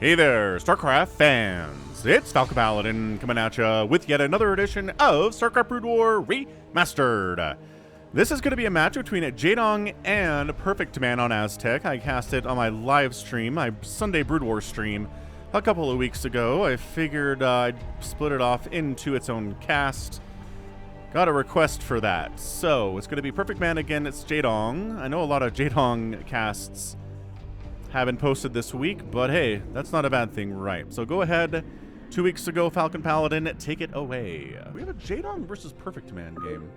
Hey there, StarCraft fans! It's Falcon Paladin coming at you with yet another edition of StarCraft Brood War Remastered. This is going to be a match between Jaedong and perfectman on Aztec. I cast it on my live stream, my Sunday Brood War stream, a couple of weeks ago. I figured I'd split it off into its own cast. Got a request for that. So, it's going to be perfectman against Jaedong. I know a lot of Jaedong casts haven't posted this week, but hey, that's not a bad thing, right? So go ahead. 2 weeks ago, Falcon Paladin, take it away. We have a Jaedong versus perfectman game.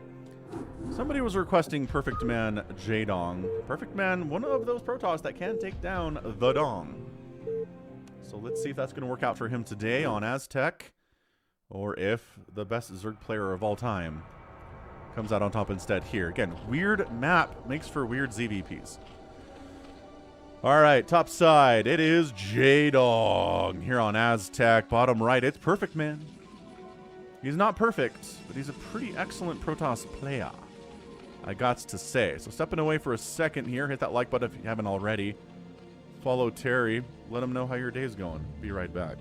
Somebody was requesting perfectman Jaedong. Perfectman, one of those Protoss that can take down the Dong. So let's see if that's going to work out for him today on Aztec, or if the best Zerg player of all time comes out on top instead here. Again, weird map makes for weird ZVPs. All right, top side, it is Jaedong here on Aztec. Bottom right, it's perfectman. He's not perfect, but he's a pretty excellent Protoss player, I got to say. So stepping away for a second here, hit that like button if you haven't already. Follow Terry, let him know how your day's going. Be right back.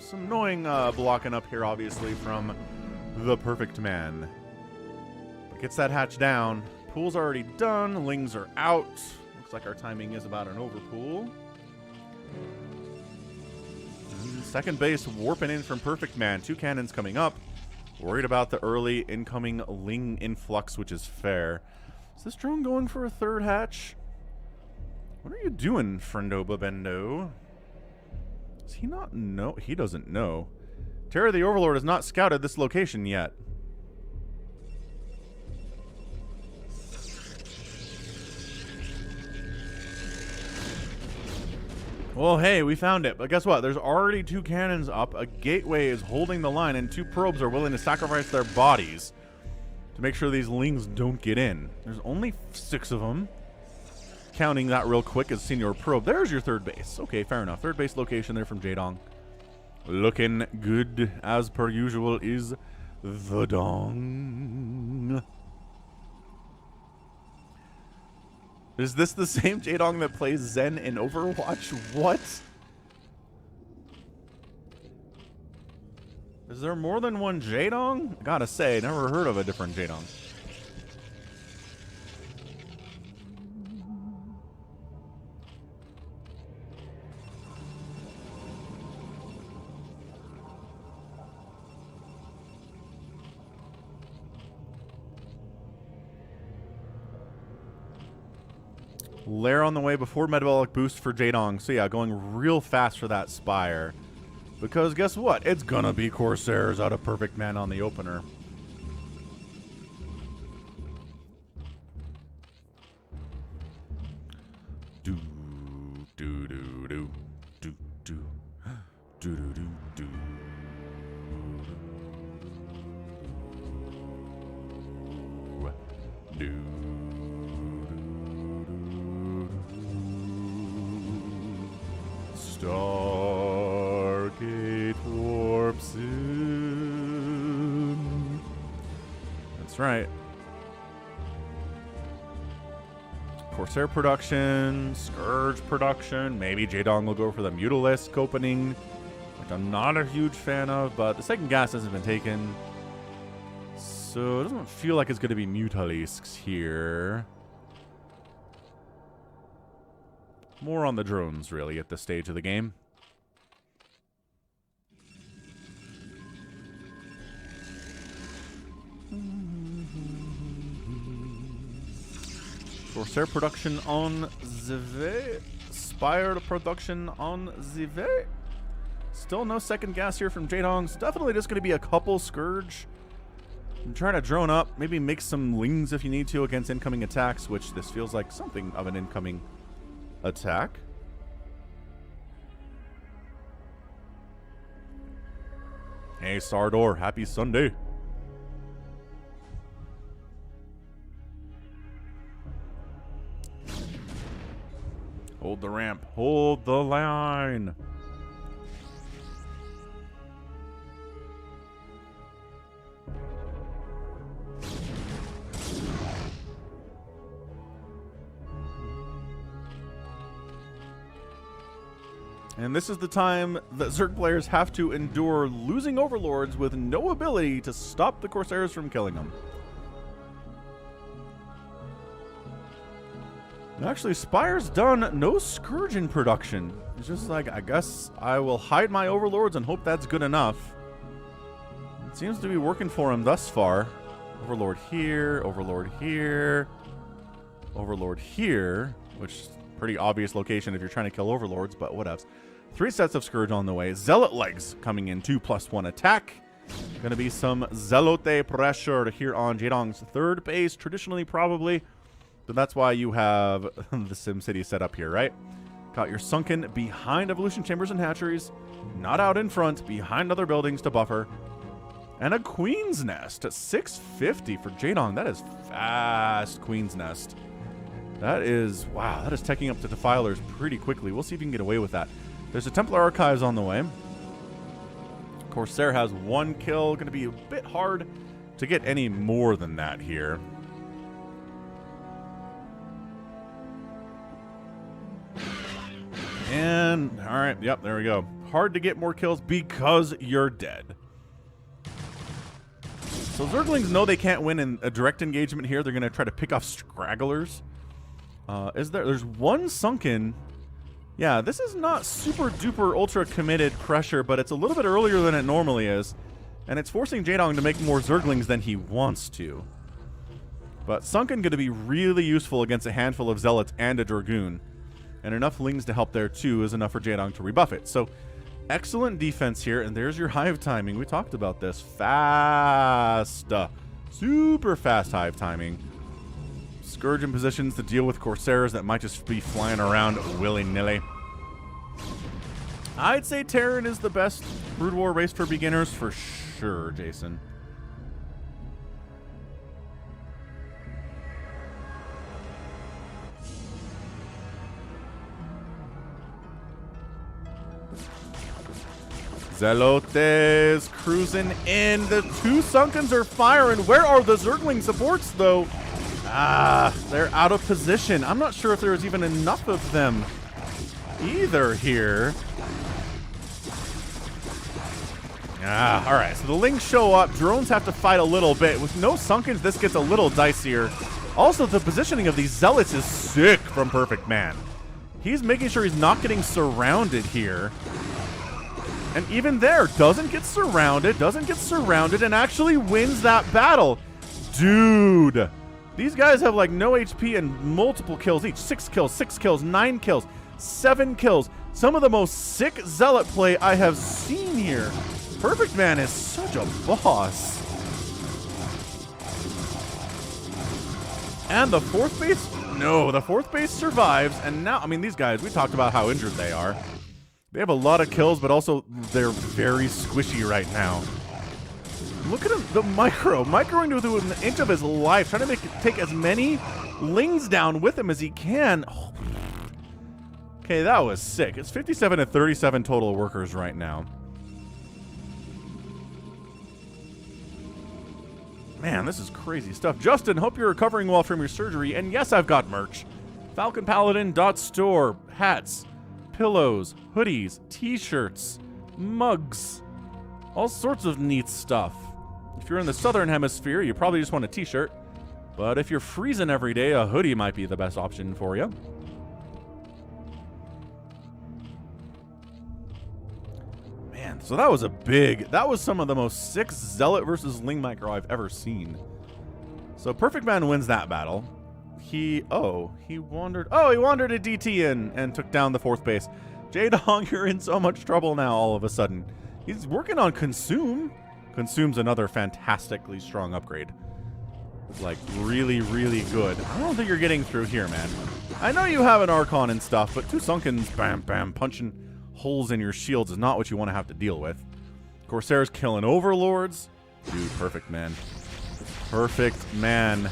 Some annoying blocking up here, obviously, from the perfectman. But gets that hatch down. Pool's already done. Lings are out. Looks like our timing is about an overpool. Second base warping in from perfectman. 2 cannons coming up. Worried about the early incoming Ling influx, which is fair. Is this drone going for a third hatch? What are you doing, friendo babendo? Does he not know? He doesn't know. Terra the Overlord has not scouted this location yet. Well, hey, we found it. But guess what? There's already 2 cannons up. A gateway is holding the line, and 2 probes are willing to sacrifice their bodies to make sure these Lings don't get in. There's only 6 of them. Counting that real quick as senior probe. There's your third base. Okay, fair enough. Third base location there from Jaedong. Looking good as per usual is the Dong. Is this the same Jaedong that plays Zen in Overwatch? What? Is there more than one Jaedong? I gotta say, never heard of a different Jaedong. Lair on the way before metabolic boost for Jaedong. So yeah, going real fast for that Spire. Because guess what? It's gonna be Corsairs out of perfectman on the opener. Do-do-do-do. Stargate warps in. That's right. Corsair production, Scourge production. Maybe Jaedong will go for the Mutalisk opening, which I'm not a huge fan of, but the second gas hasn't been taken. So it doesn't feel like it's going to be Mutalisks here. More on the drones, really, at this stage of the game. Corsair production on Zive. Spire production on Zive. Still no second gas here from Jaedong. It's definitely just going to be a couple Scourge. I'm trying to drone up. Maybe make some Lings if you need to against incoming attacks, which this feels like something of an incoming attack. Hey, Sardor. Happy Sunday. Hold the ramp. Hold the line. And this is the time that Zerg players have to endure losing overlords with no ability to stop the Corsairs from killing them. Actually, Spire's done. No Scourge in production. It's just like, I guess I will hide my overlords and hope that's good enough. It seems to be working for him thus far. Overlord here, Overlord here, Overlord here, which is a pretty obvious location if you're trying to kill overlords, but whatevs. 3 sets of Scourge on the way. Zealot legs coming in, 2+1 attack. Gonna be some Zealote pressure here on Jaedong's third base, traditionally probably. But that's why you have the SimCity set up here, right? Got your sunken behind evolution chambers and hatcheries, not out in front, behind other buildings to buffer. And a Queen's Nest at 650 for Jaedong. That is fast Queen's Nest. That is, wow, that is teching up to Defilers pretty quickly. We'll see if you can get away with that. There's a Templar Archives on the way. Corsair has 1 kill. Going to be a bit hard to get any more than that here. And, all right, yep, there we go. Hard to get more kills because you're dead. So Zerglings know they can't win in a direct engagement here. They're going to try to pick off stragglers. There's 1 sunken. Yeah, this is not super duper ultra committed pressure, but it's a little bit earlier than it normally is. And it's forcing Jaedong to make more Zerglings than he wants to. But sunken going to be really useful against a handful of Zealots and a Dragoon. And enough Lings to help there, too, is enough for Jaedong to rebuff it. So, excellent defense here. And there's your Hive timing. We talked about this. Fast. Super fast Hive timing. Scourge in positions to deal with Corsairs that might just be flying around willy-nilly. I'd say Terran is the best Brood War race for beginners for sure, Jason. Zealotes cruising in. The 2 Sunkens are firing. Where are the Zergling supports, though? Ah, they're out of position. I'm not sure if there's even enough of them either here. Ah, all right. So the Lings show up. Drones have to fight a little bit. With no Sunkens, this gets a little dicier. Also, the positioning of these Zealots is sick from perfectman. He's making sure he's not getting surrounded here. And even there, doesn't get surrounded, and actually wins that battle. Dude. These guys have like no HP and multiple kills each. 6 kills, 9 kills, 7 kills. Some of the most sick Zealot play I have seen here. perfectman is such a boss. And the 4th base? No, the 4th base survives. And now, I mean, these guys, we talked about how injured they are. They have a lot of kills, but also they're very squishy right now. Look at him, the microing to within an inch of his life, trying to take as many lings down with him as he can. Oh. Okay, that was sick. It's 57 to 37 total workers right now. Man, this is crazy stuff. Justin, hope you're recovering well from your surgery. And yes, I've got merch. FalconPaladin.store, hats, pillows, hoodies, t-shirts, mugs, all sorts of neat stuff. If you're in the southern hemisphere, you probably just want a t-shirt. But if you're freezing every day, a hoodie might be the best option for you. Man, so that was some of the most sick Zealot versus Ling micro I've ever seen. So perfectman wins that battle. He wandered a DT in and took down the 4th base. Jaedong, you're in so much trouble now all of a sudden. He's working on Consume. Consume's another fantastically strong upgrade. It's like really, really good. I don't think you're getting through here, man. I know you have an Archon and stuff, but 2 Sunkens, bam, bam, punching holes in your shields is not what you want to have to deal with. Corsair's killing Overlords. Dude, perfect, man. Perfect, man.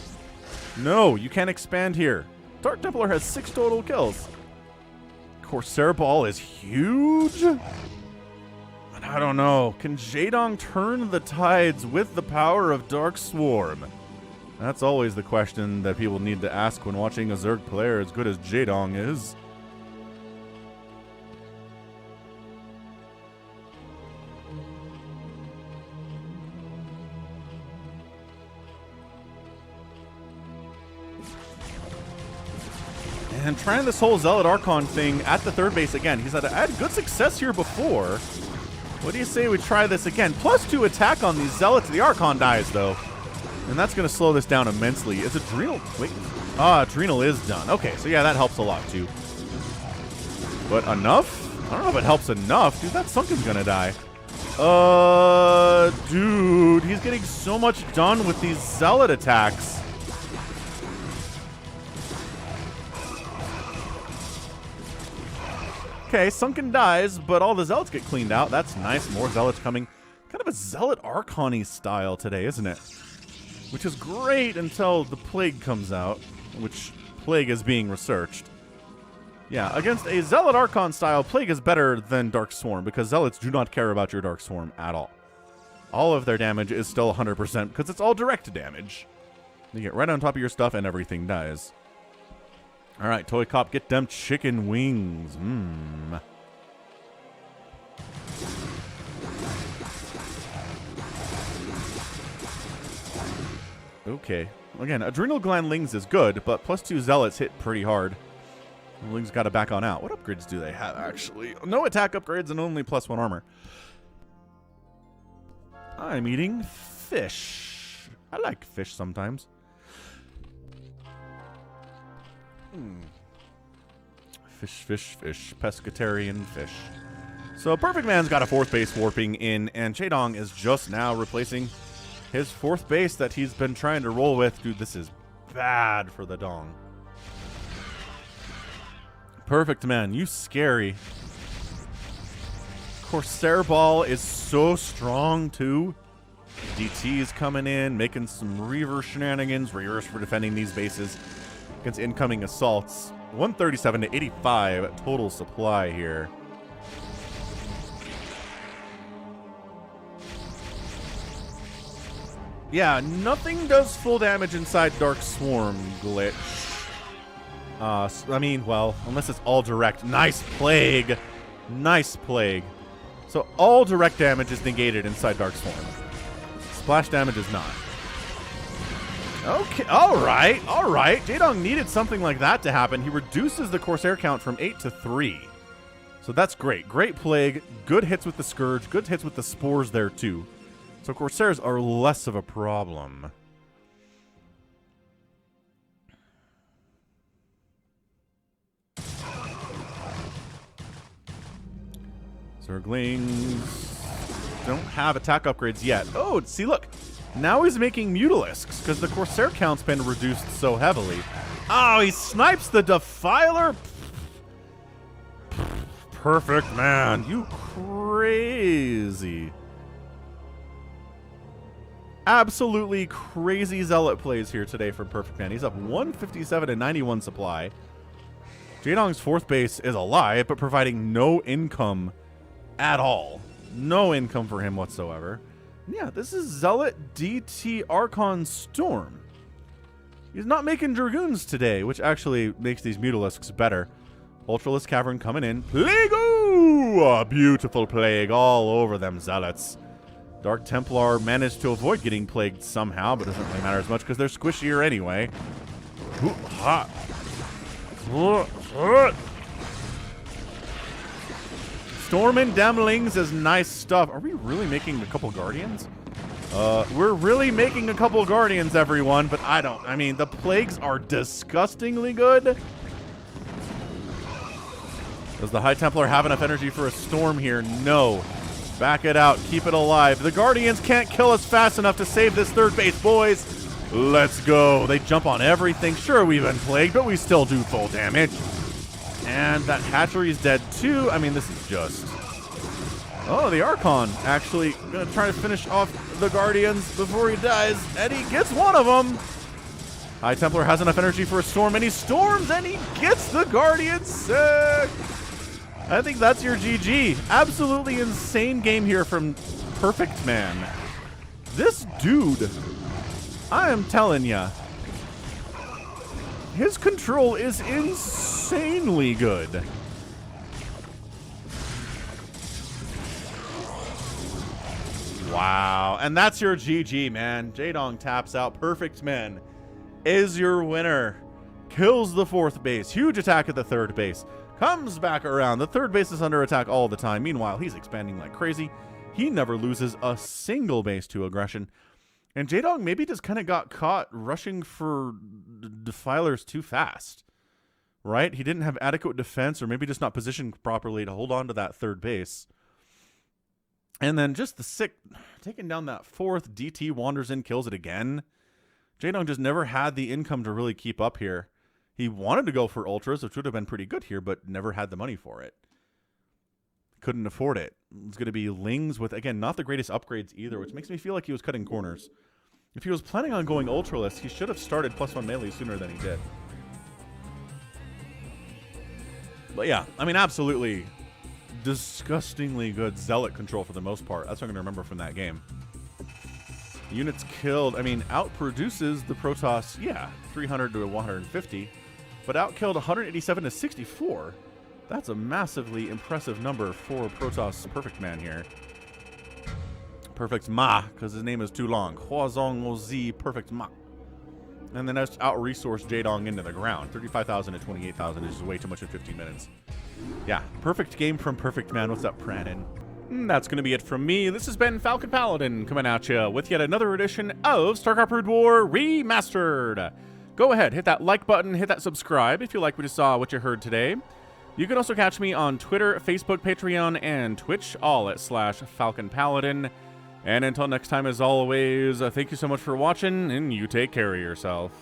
No, you can't expand here. Dark Templar has 6 total kills. Corsair Ball is huge. But I don't know. Can Jaedong turn the tides with the power of Dark Swarm? That's always the question that people need to ask when watching a Zerg player as good as Jaedong is. And trying this whole Zealot Archon thing at the 3rd base again. He's had good success here before. What do you say we try this again? +2 attack on these Zealots. The Archon dies, though. And that's going to slow this down immensely. Is Adrenal? Wait. Adrenal is done. Okay, so yeah, that helps a lot, too. But enough? I don't know if it helps enough. Dude, that Sunken's going to die. Dude, he's getting so much done with these Zealot attacks. Okay, Sunken dies, but all the Zealots get cleaned out. That's nice. More Zealots coming. Kind of a Zealot Archon-y style today, isn't it? Which is great until the Plague comes out, which Plague is being researched. Yeah, against a Zealot Archon style, Plague is better than Dark Swarm because Zealots do not care about your Dark Swarm at all. All of their damage is still 100% because it's all direct damage. You get right on top of your stuff and everything dies. All right, Toy Cop, get them chicken wings. Okay. Again, Adrenal Gland Lings is good, but +2 Zealots hit pretty hard. Lings got to back on out. What upgrades do they have, actually? No attack upgrades and only +1 armor. I'm eating fish. I like fish sometimes. Fish. Pescatarian fish. So perfectman's got a 4th base warping in, and Jaedong is just now replacing his 4th base that he's been trying to roll with. Dude, this is bad for the Dong. Perfectman, you scary. Corsair Ball is so strong, too. DT is coming in, making some Reaver shenanigans. Reavers for defending these bases against incoming assaults. 137 to 85 total supply here. Yeah, nothing does full damage inside Dark Swarm glitch. I mean, well, unless it's all direct. Nice Plague. Nice Plague. So all direct damage is negated inside Dark Swarm. Splash damage is not. Okay, all right. Jaedong needed something like that to happen. He reduces the Corsair count from 8 to 3. So that's great. Great Plague. Good hits with the Scourge. Good hits with the Spores there, too. So Corsairs are less of a problem. Zerglings don't have attack upgrades yet. Oh, see, look. Now he's making Mutalisks because the Corsair count's been reduced so heavily. Oh, he snipes the Defiler? Perfect man, you crazy. Absolutely crazy zealot plays here today from Perfect Man. He's up 157 and 91 supply. Jaedong's fourth base is alive, but providing no income at all. No income for him whatsoever. Yeah, this is Zealot DT Archon Storm. He's not making Dragoons today, which actually makes these Mutalisks better. Ultralisk Cavern coming in. Plague! Ooh, a beautiful plague all over them Zealots. Dark Templar managed to avoid getting plagued somehow, but doesn't really matter as much because they're squishier anyway. Ooh, hot. Storm and Demlings is nice stuff. Are we really making a couple Guardians? We're really making a couple Guardians, everyone, but I mean, the plagues are disgustingly good. Does the High Templar have enough energy for a storm here? No. Back it out. Keep it alive. The Guardians can't kill us fast enough to save this third base, boys. Let's go. They jump on everything. Sure, we've been plagued, but we still do full damage. And that hatchery is dead, too. I mean, this is just... Oh, the Archon actually going to try to finish off the Guardians before he dies, and he gets one of them. High Templar has enough energy for a storm, and he storms, and he gets the Guardians. Sick. I think that's your GG. Absolutely insane game here from Perfect Man. This dude, I am telling ya, his control is insanely good. Wow, and that's your GG, man. Jaedong taps out. Perfect Man is your winner. Kills the fourth base. Huge attack at the third base. Comes back around. The third base is under attack all the time. Meanwhile, he's expanding like crazy. He never loses a single base to aggression. And Jaedong maybe just kind of got caught rushing for defilers too fast. Right? He didn't have adequate defense, or maybe just not positioned properly to hold on to that third base. And then just the sick, taking down that fourth, DT wanders in, kills it again. Jaedong just never had the income to really keep up here. He wanted to go for ultras, which would have been pretty good here, but never had the money for it. Couldn't afford it. It's going to be Lings with, again, not the greatest upgrades either, which makes me feel like he was cutting corners. If he was planning on going ultraless, he should have started +1 melee sooner than he did. But yeah, I mean, absolutely disgustingly good zealot control for the most part. That's what I'm going to remember from that game. Units killed, I mean, outproduces the Protoss, yeah, 300 to 150, but outkilled 187 to 64. That's a massively impressive number for Protoss Perfect Man here. Perfect Ma, because his name is too long. Huazong Ozi Perfect Ma. And then just out-resource Jaedong into the ground. 35,000 to 28,000 is way too much in 15 minutes. Yeah, perfect game from Perfect Man. What's up, Pranin? That's going to be it from me. This has been Falcon Paladin coming at you with yet another edition of StarCraft Brood War Remastered. Go ahead, hit that like button, hit that subscribe if you like what you saw, what you heard today. You can also catch me on Twitter, Facebook, Patreon, and Twitch, all at /Falcon Paladin. And until next time, as always, thank you so much for watching, and you take care of yourself.